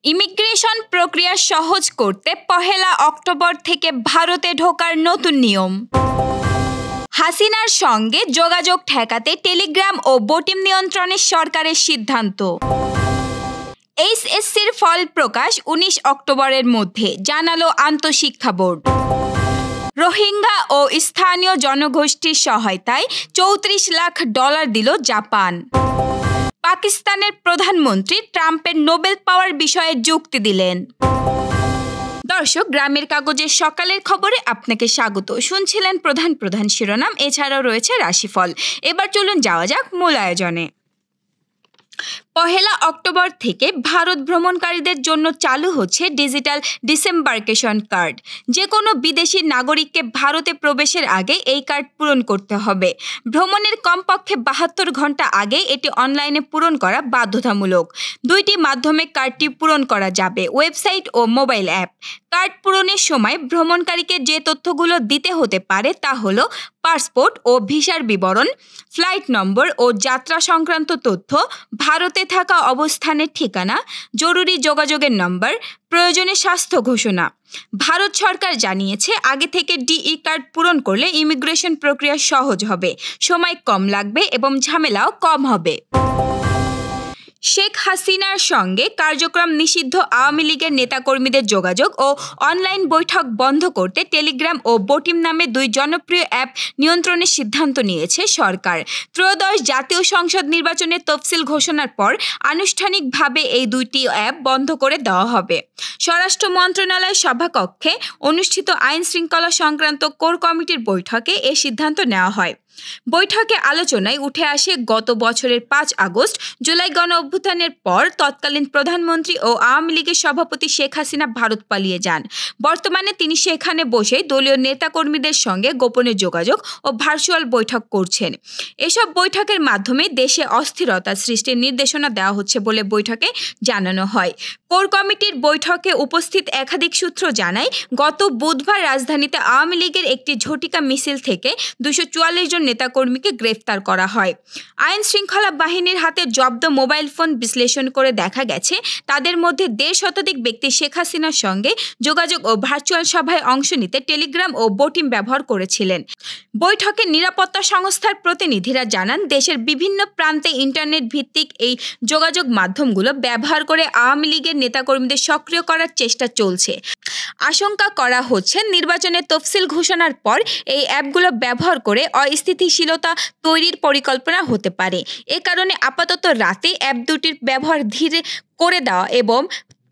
Immigration প্রক্রিয়া সহজ করতে ১লা অক্টোবর থেকে ভারতে ঢোকার নতুন নিয়ম। হাসিনার সঙ্গে যোগাযোগ ঠেকাতে টেলিগ্রাম ও বোটিং নিয়ন্ত্রণের সরকারের সিদ্ধান্ত। এইচএসসির ফল প্রকাশ ১৯ অক্টোবরের মধ্যে, জানালো আন্তঃশিক্ষা বোর্ড। রোহিঙ্গা ও স্থানীয় জনগোষ্ঠীর সহায়তায় $৩৪ লাখ দিল জাপান। পাকিস্তানের প্রধানমন্ত্রী ট্রাম্পের নোবেল পাওয়ার বিষয়ে যুক্তি দিলেন। দর্শক, গ্রামের কাগজের সকালের খবরে আপনাকে স্বাগত। শুনছিলেন প্রধান প্রধান শিরোনাম, এছাড়াও রয়েছে রাশিফল। এবার চলুন যাওয়া যাক মূল আয়োজনে। ১লা অক্টোবর থেকে ভারত ভ্রমণকারীদের জন্য চালু হচ্ছে ডিজিটাল ডিসএমবার্কেশন কার্ড। যে কোনো বিদেশি নাগরিককে ভারতে প্রবেশের আগে এই কার্ড পূরণ করতে হবে। ভ্রমণের কমপক্ষে ৭২ ঘন্টা আগে এটি অনলাইনে পূরণ করা বাধ্যতামূলক। ২টি মাধ্যমে কার্ডটি পূরণ করা যাবে: ওয়েবসাইট ও মোবাইল অ্যাপ। কার্ড পূরণের সময় ভ্রমণকারীকে যে তথ্যগুলো দিতে হতে পারে তা হলো পাসপোর্ট ও ভিসার বিবরণ, ফ্লাইট নম্বর ও যাত্রা সংক্রান্ত তথ্য, ভারতে থাকা অবস্থানের ঠিকানা, জরুরি যোগাযোগের নম্বর, প্রয়োজনে স্বাস্থ্য ঘোষণা। ভারত সরকার জানিয়েছে, আগে থেকে ডিই কার্ড পূরণ করলে ইমিগ্রেশন প্রক্রিয়া সহজ হবে, সময় কম লাগবে এবং ঝামেলাও কম হবে। শেখ হাসিনার সঙ্গে কার্যক্রম নিষিদ্ধ আওয়ামী লীগের নেতাকর্মীদের যোগাযোগ ও অনলাইন বৈঠক বন্ধ করতে টেলিগ্রাম ও বোটিং নামে ২ জনপ্রিয় অ্যাপ নিয়ন্ত্রণের সিদ্ধান্ত নিয়েছে সরকার। ত্রয়োদশ জাতীয় সংসদ নির্বাচনের তফসিল ঘোষণার পর আনুষ্ঠানিকভাবে এই ২টি অ্যাপ বন্ধ করে দেওয়া হবে। স্বরাষ্ট্র মন্ত্রণালয় সভাকক্ষে অনুষ্ঠিত আইন শৃঙ্খলা সংক্রান্ত কোর কমিটির বৈঠকে এ সিদ্ধান্ত নেওয়া হয়। বৈঠকে আলোচনায় উঠে আসে, গত বছরের ৫ আগস্ট জুলাই গণঅভ্যুত্থানের পর তৎকালীন প্রধানমন্ত্রী ও আওয়ামী লীগের সভাপতি শেখ হাসিনা ভারত পালিয়ে যান। বর্তমানে তিনি সেখানে বসে দলীয় নেতাকর্মীদের সঙ্গে গোপনে যোগাযোগ ও ভার্চুয়াল বৈঠক করছেন। এসব বৈঠকের মাধ্যমে দেশে অস্থিরতা সৃষ্টির নির্দেশনা দেওয়া হচ্ছে বলে বৈঠকে জানানো হয়। কোর কমিটির বৈঠকে উপস্থিত একাধিক সূত্র জানায়, গত বুধবার রাজধানীতে আওয়ামী লীগের একটি ঝটিকা মিছিল থেকে ২৪৪ জন নেতাকর্মীকে গ্রেফতার করা হয়। আইন শৃঙ্খলা বাহিনীর হাতে জব্দ মোবাইল ফোন বিশ্লেষণ করে দেখা গেছে, তাদের মধ্যে ১.৫ শতাধিক ব্যক্তি শেখ হাসিনার সঙ্গে যোগাযোগ ও ভার্চুয়াল সভায় অংশ নিতে টেলিগ্রাম ও বোটিং ব্যবহার করেছিলেন। বৈঠকে নিরাপত্তা সংস্থার প্রতিনিধিরা জানান, দেশের বিভিন্ন প্রান্তে ইন্টারনেট ভিত্তিক এই যোগাযোগ মাধ্যমগুলো ব্যবহার করে আওয়ামী লীগের নেতাকর্মীদের সক্রিয় করার চেষ্টা চলছে। আশঙ্কা করা হচ্ছে, নির্বাচনের তফসিল ঘোষণার পর এই অ্যাপগুলো ব্যবহার করে অস্থিতিশীলতা তৈরির পরিকল্পনা হতে পারে। এ কারণে আপাতত রাতে অ্যাপ দুটির ব্যবহার ধীরে করে দেওয়া এবং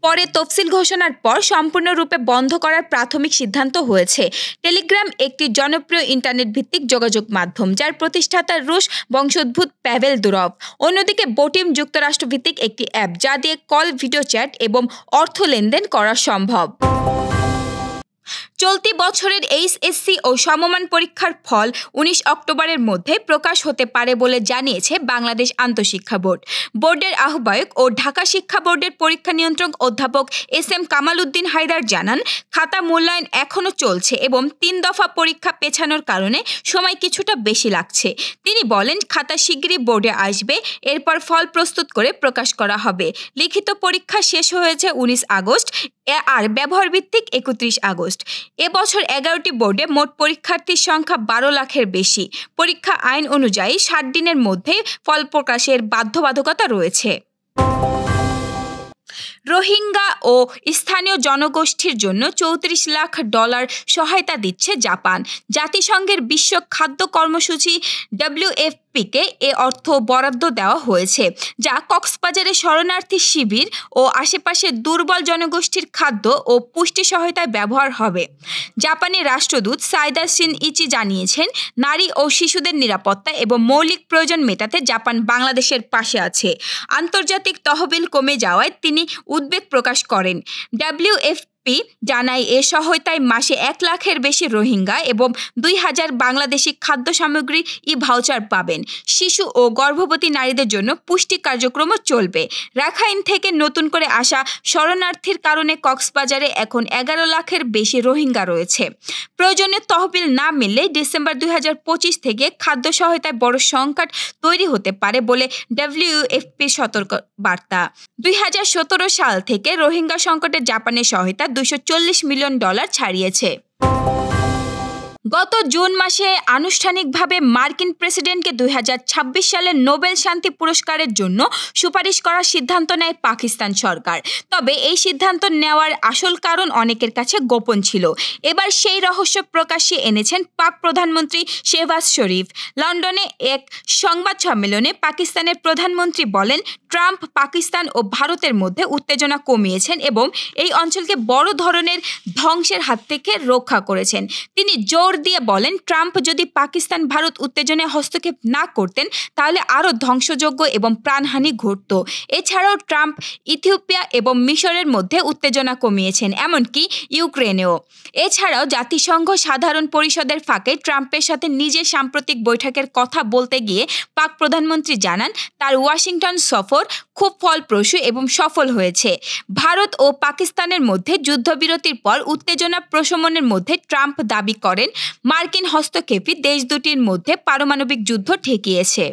পরে তফসিল ঘোষণার পর সম্পূর্ণরূপে বন্ধ করার প্রাথমিক সিদ্ধান্ত হয়েছে। টেলিগ্রাম একটি জনপ্রিয় ইন্টারনেট ভিত্তিক যোগাযোগ মাধ্যম, যার প্রতিষ্ঠাতা রুশ বংশোদ্ভূত প্যাভেল দুরভ। অন্যদিকে বোটিং যুক্তরাষ্ট্রভিত্তিক একটি অ্যাপ, যা দিয়ে কল, ভিডিও চ্যাট এবং অর্থ লেনদেন করা সম্ভব। চলতি বছরের এইচএসসি ও সমমান পরীক্ষার ফল ১৯ অক্টোবরের মধ্যে প্রকাশ হতে পারে বলে জানিয়েছে বাংলাদেশ আন্তঃশিক্ষা বোর্ড। বোর্ডের আহ্বায়ক ও ঢাকা শিক্ষা বোর্ডের পরীক্ষা নিয়ন্ত্রক অধ্যাপক এস.এম. কামাল উদ্দিন হায়দার জানান, খাতা মূল্যায়ন এখনও চলছে এবং ৩ দফা পরীক্ষা পেছানোর কারণে সময় কিছুটা বেশি লাগছে। তিনি বলেন, খাতা শিগগিরই বোর্ডে আসবে, এরপর ফল প্রস্তুত করে প্রকাশ করা হবে। লিখিত পরীক্ষা শেষ হয়েছে ১৯ আগস্ট আর ব্যবহার ভিত্তিক ৩১ আগস্ট। এবছর ১১টি বোর্ডে মোট পরীক্ষার্থীর সংখ্যা ১২ লাখের বেশি। পরীক্ষা আইন অনুযায়ী ৬০ দিনের মধ্যে ফল প্রকাশের বাধ্যবাধকতা রয়েছে। রোহিঙ্গা ও স্থানীয় জনগোষ্ঠীর জন্য $৩৪ লাখ সহায়তা দিচ্ছে জাপান। জাতিসংঘের বিশ্ব খাদ্য কর্মসূচি WFPকে এ অর্থ বরাদ্দ দেওয়া হয়েছে, যা কক্সবাজারের শরণার্থী শিবির ও আশেপাশের দুর্বল জনগোষ্ঠীর খাদ্য ও পুষ্টি সহায়তায় ব্যবহার হবে। জাপানের রাষ্ট্রদূত সাইদা শিনইচি জানিয়েছেন, নারী ও শিশুদের নিরাপত্তা এবং মৌলিক প্রয়োজন মেটাতে জাপান বাংলাদেশের পাশে আছে। আন্তর্জাতিক তহবিল কমে যাওয়ায় তিনি উদ্বেগ প্রকাশ করেন। WFP এএফপি জানায় এ সহায়তায় মাসে 1 লাখের বেশি রোহিঙ্গা এবং 2000 বাংলাদেশি খাদ্য সামগ্রী ভাউচার পাবেন। শিশু ও গর্ভবতী নারীদের জন্য পুষ্টি কার্যক্রমও চলবে। রাখাইন থেকে নতুন করে আসা শরণার্থীর কারণে কক্সবাজারে এখন 11 লাখের বেশি রোহিঙ্গা রয়েছে। প্রয়োজনীয় তহবিল না মিললে ডিসেম্বর 2025 থেকে খাদ্য সহায়তায় বড় সংকট তৈরি হতে পারে বলে ডব্লিউএফপি সতর্ক বার্তা। 2017 সাল থেকে রোহিঙ্গা সংকটে জাপানের সহায়তা $240 মিলিয়ন ছাড়িয়েছে। গত জুন মাসে আনুষ্ঠানিকভাবে মার্কিন প্রেসিডেন্টকে 2026 সালের নোবেল শান্তি পুরস্কারের জন্য সুপারিশ করার সিদ্ধান্ত নেয় পাকিস্তান সরকার। তবে এই সিদ্ধান্ত নেওয়ার আসল কারণ অনেকের কাছে গোপন ছিল। এবার সেই রহস্য প্রকাশ্যে এনেছেন পাক প্রধানমন্ত্রী শেহবাজ শরীফ। লন্ডনে এক সংবাদ সম্মেলনে পাকিস্তানের প্রধানমন্ত্রী বলেন, ট্রাম্প পাকিস্তান ও ভারতের মধ্যে উত্তেজনা কমিয়েছেন এবং এই অঞ্চলকে বড় ধরনের ধ্বংসের হাত থেকে রক্ষা করেছেন। তিনি জোর দিয়ে বলেন, ট্রাম্প যদি পাকিস্তান ভারত উত্তেজনায় হস্তক্ষেপ না করতেন তাহলে আরও ধ্বংসযজ্ঞ এবং প্রাণহানি ঘটত। এছাড়াও ট্রাম্প ইথিওপিয়া এবং মিশরের মধ্যে উত্তেজনা কমিয়েছেন, এমনকি ইউক্রেনেও। এছাড়াও জাতিসংঘ সাধারণ পরিষদের ফাঁকে ট্রাম্পের সাথে নিজের সাম্প্রতিক বৈঠকের কথা বলতে গিয়ে পাক প্রধানমন্ত্রী জানান, তার ওয়াশিংটন সফর খুব ফলপ্রসূ এবং সফল হয়েছে। ভারত ও পাকিস্তানের মধ্যে যুদ্ধবিরতির পর উত্তেজনা প্রশমনের মধ্যে ট্রাম্প দাবি করেন, মার্কিন হস্তক্ষেপই দেশ দুটির মধ্যে পারমাণবিক যুদ্ধ ঠেকিয়েছে।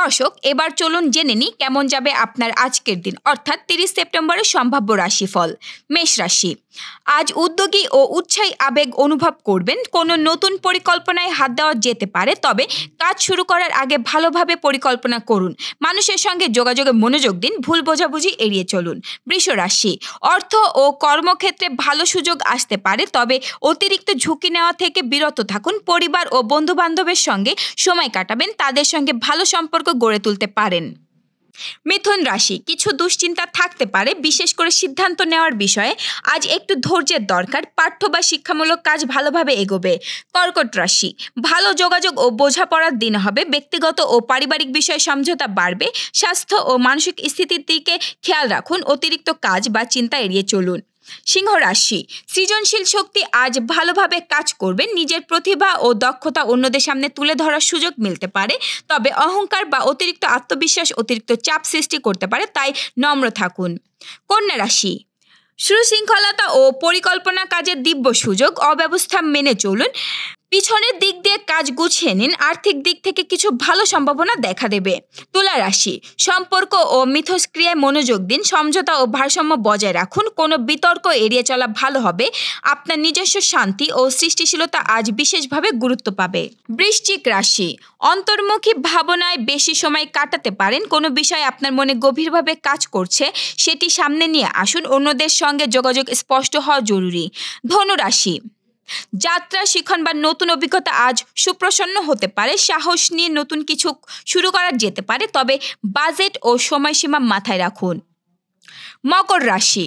দর্শক, এবার চলুন জেনে নিই কেমন যাবে আপনার আজকের দিন, অর্থাৎ 30 সেপ্টেম্বরের সম্ভাব্য রাশিফল। মেষ রাশি, আজ উদ্যোগী ও উৎসাহী আবেগ অনুভব করবেন। কোনো নতুন পরিকল্পনায় হাত দেওয়া যেতে পারে, তবে কাজ শুরু করার আগে ভালোভাবে পরিকল্পনা করুন। মানুষের সঙ্গে যোগাযোগে মনোযোগ দিন, ভুল বোঝাবুঝি এড়িয়ে চলুন। বৃষ রাশি, অর্থ ও কর্মক্ষেত্রে ভালো সুযোগ আসতে পারে, তবে অতিরিক্ত ঝুঁকি নেওয়া থেকে বিরত থাকুন। পরিবার ও বন্ধু-বান্ধবের সঙ্গে সময় কাটাবেন, তাদের সঙ্গে ভালো সম্পর্ক গড়ে তুলতে পারেন। মিথুন রাশি, কিছু দুশ্চিন্তা থাকতে পারে, বিশেষ করে সিদ্ধান্ত নেওয়ার বিষয়ে। আজ একটু ধৈর্যের দরকার। পাঠ্য বা শিক্ষামূলক কাজ ভালোভাবে এগোবে। কর্কট রাশি, ভালো যোগাযোগ ও বোঝাপড়ার দিন হবে। ব্যক্তিগত ও পারিবারিক বিষয়ে সমঝোতা বাড়বে। স্বাস্থ্য ও মানসিক স্থিতির দিকে খেয়াল রাখুন। অতিরিক্ত কাজ বা চিন্তা এড়িয়ে চলুন। সিংহ রাশি, সৃজনশীল শক্তি আজ ভালোভাবে কাজ করবে। নিজের প্রতিভা ও দক্ষতা অন্যদের সামনে তুলে ধরার সুযোগ মিলতে পারে, তবে অহংকার বা অতিরিক্ত আত্মবিশ্বাস অতিরিক্ত চাপ সৃষ্টি করতে পারে, তাই নম্র থাকুন। কন্যা রাশি, সুশৃঙ্খলতা ও পরিকল্পনা কাজের দিব্য সুযোগ। অব্যবস্থা মেনে চলুন। পিছনের দিক দিয়ে কাজ গুছিয়ে নিন। আর্থিক দিক থেকে কিছু ভালো সম্ভাবনা দেখা দেবে। তুলা রাশি, সম্পর্ক ও মিথস্ক্রিয়ায় মনোযোগ দিন। সমঝোতা ও ভারসাম্য বজায় রাখুন। কোনো বিতর্ক এড়িয়ে চলা ভালো হবে। আপনার নিজস্ব শান্তি ও সৃষ্টিশীলতা আজ বিশেষভাবে গুরুত্ব পাবে। বৃশ্চিক রাশি, অন্তর্মুখী ভাবনায় বেশি সময় কাটাতে পারেন। কোনো বিষয় আপনার মনে গভীরভাবে কাজ করছে, সেটি সামনে নিয়ে আসুন। অন্যদের সঙ্গে যোগাযোগ স্পষ্ট হওয়া জরুরি। ধনু রাশি, যাত্রা, শিখন বা নতুন অভিজ্ঞতা আজ সুপ্রসন্ন হতে পারে। সাহস নিয়ে নতুন কিছু শুরু করা যেতে পারে, তবে বাজেট ও সময়সীমা মাথায় রাখুন। মকর রাশি,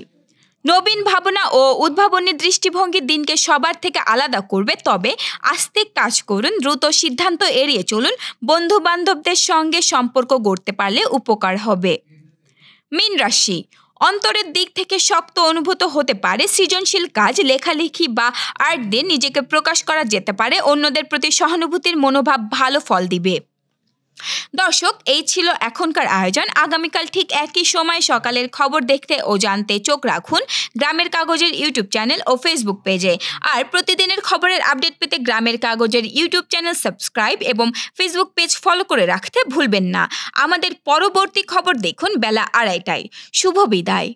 নবীন ভাবনা ও উদ্ভাবনী দৃষ্টিভঙ্গি দিনকে সবার থেকে আলাদা করবে, তবে আস্তে কাজ করুন। দ্রুত সিদ্ধান্ত এড়িয়ে চলুন। বন্ধু বান্ধবদের সঙ্গে সম্পর্ক গড়তে পারলে উপকার হবে। মীন রাশি, অন্তরের দিক থেকে শক্ত অনুভূত হতে পারে। সৃজনশীল কাজ, লেখালেখি বা আর্ট দিয়ে নিজেকে প্রকাশ করা যেতে পারে। অন্যদের প্রতি সহানুভূতির মনোভাব ভালো ফল দিবে। দর্শক, এই ছিল এখনকার আয়োজন। আগামীকাল ঠিক একই সময় সকালের খবর দেখতে ও জানতে চোখ রাখুন গ্রামের কাগজের ইউটিউব চ্যানেল ও ফেসবুক পেজে। আর প্রতিদিনের খবরের আপডেট পেতে গ্রামের কাগজের ইউটিউব চ্যানেল সাবস্ক্রাইব এবং ফেসবুক পেজ ফলো করে রাখতে ভুলবেন না। আমাদের পরবর্তী খবর দেখুন বেলা 2:30টায়। শুভ বিদায়।